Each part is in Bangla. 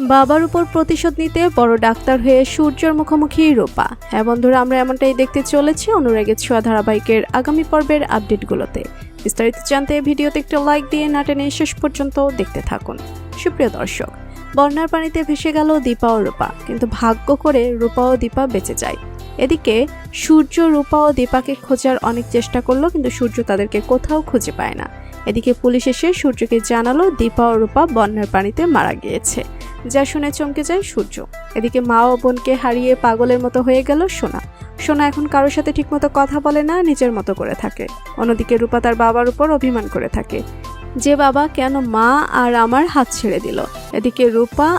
বাবার উপর প্রতিশোধ নিতে বড় ডাক্তার হয়ে সূর্যের মুখোমুখি রূপা। হ্যাঁ বন্ধুরা, আমরা এমনটাই দেখতে চলেছি অনুরাগের ছোঁয়া ধারাবাহিকের আগামী পর্বের আপডেটগুলোতে। বিস্তারিত জানতে ভিডিওতে একটি লাইক দিয়ে না টেনে শেষ পর্যন্ত দেখতে থাকুন। সুপ্রিয় দর্শক, বন্যার পানিতে ভেসে গেল দীপা ও রূপা, কিন্তু ভাগ্য করে রূপা ও দীপা বেঁচে যায়। এদিকে সূর্য রূপা ও দীপাকে খোঁজার অনেক চেষ্টা করলো, কিন্তু সূর্য তাদেরকে কোথাও খুঁজে পায় না। এদিকে পুলিশ এসে সূর্যকে জানালো দীপা ও রূপা বন্যার পানিতে মারা গিয়েছে, যা শুনে চমকে যায় সূর্য। এদিকে মা ও বোনকে হারিয়ে পাগলের মতো হয়ে গেল সোনা। সোনা এখন কারোর সাথে ঠিকমতো কথা বলে না, নিজের মতো করে থাকে। অন্যদিকে রূপা তার বাবার উপর অভিমান করে থাকে, যে বাবা কেন মা আর আমার হাত ছেড়ে দিল। এদিকে রূপা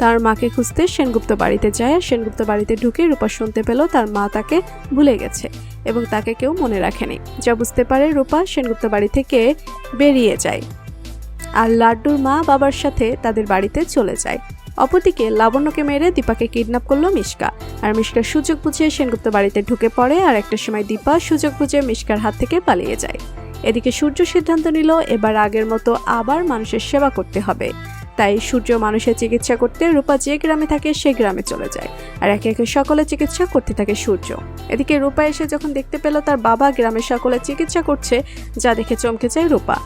তার মাকে খুঁজতে সেনগুপ্ত বাড়িতে যায়। সেনগুপ্ত বাড়িতে ঢুকে রূপা শুনতে পেল তার মা তাকে ভুলে গেছে এবং তাকে কেউ মনে রাখেনি। যা বুঝতে পারে রূপা সেনগুপ্ত বাড়ি থেকে বেরিয়ে যায় আর লাড্ডুর মা বাবার সাথে তাদের বাড়িতে চলে যায়। অপরদিকে লাবণ্যকে মেরে দীপাকে কিডন্যাপ করলো মিশকা, আর মিশকার সুযোগ বুঝে সেনগুপ্ত বাড়িতে ঢুকে পড়ে। আর একটা সময় দীপা সুযোগ বুঝে মিশকার হাত থেকে পালিয়ে যায়। এদিকে সূর্য সিদ্ধান্ত নিল এবার আগের মতো আবার মানুষের সেবা করতে হবে। তাই সূর্য মানুষের চিকিৎসা করতে রূপা যে গ্রামে থাকে সেই গ্রামে চলে যায়, আর একে একে সকলের চিকিৎসা করতে থাকে সূর্য। এদিকে রূপা এসে যখন দেখতে পেল তার বাবা গ্রামের সকলের চিকিৎসা করছে, যা দেখে চমকে যায় রূপা।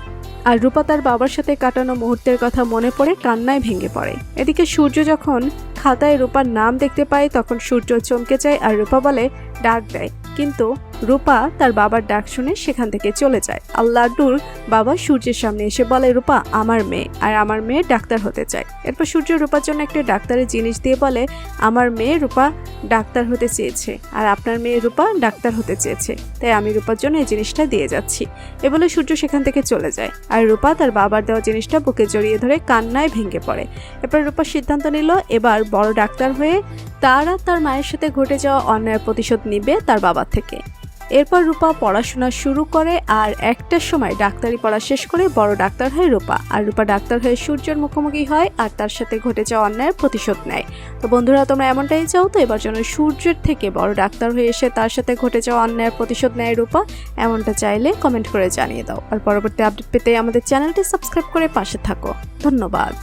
আর রূপা তার বাবার সাথে কাটানো মুহূর্তের কথা মনে পড়ে কান্নায় ভেঙে পড়ে। এদিকে সূর্য যখন খাতায় রূপার নাম দেখতে পায় তখন সূর্য চমকে যায় আর রূপা বলে ডাক দেয়, কিন্তু রূপা তার বাবার ডাক শুনে সেখান থেকে চলে যায়। আর লাড্ডুর বাবা সূর্যের সামনে এসে বলে, রূপা আমার মেয়ে, আর আমার মেয়ে ডাক্তার হতে চায়। এরপর সূর্য রূপার জন্য একটা ডাক্তারের জিনিস দিয়ে বলে, আমার মেয়ে রূপা ডাক্তার হতে চেয়েছে আর আপনার মেয়ে রূপা ডাক্তার হতে চেয়েছে, তাই আমি রূপার জন্য এই জিনিসটা দিয়ে যাচ্ছি। এ বলে সূর্য সেখান থেকে চলে যায় আর রূপা তার বাবার দেওয়া জিনিসটা বুকে জড়িয়ে ধরে কান্নায় ভেঙে পড়ে। এরপর রূপা সিদ্ধান্ত নিল এবার বড় ডাক্তার হয়ে তার আর তার মায়ের সাথে ঘটে যাওয়া অন্যায়ের প্রতিশোধ নিবে তার বাবার থেকে। এরপর রূপা পড়াশোনা শুরু করে আর একটা সময় ডাক্তারি পড়া শেষ করে বড় ডাক্তার হয় রূপা। আর রূপা ডাক্তার হয়ে সূর্যের মুখোমুখি হয় আর তার সাথে ঘটে যাওয়া অন্যায়ের প্রতিশোধ নেয়। তো বন্ধুরা, তোমরা এমনটাই চাও তো এবার যেন সূর্যের থেকে বড় ডাক্তার হয়ে এসে তার সাথে ঘটে যাওয়া অন্যায়ের প্রতিশোধ নেয় রূপা? এমনটা চাইলে কমেন্ট করে জানিয়ে দাও। আর পরবর্তী আপডেট পেতে আমাদের চ্যানেলটি সাবস্ক্রাইব করে পাশে থাকো। ধন্যবাদ।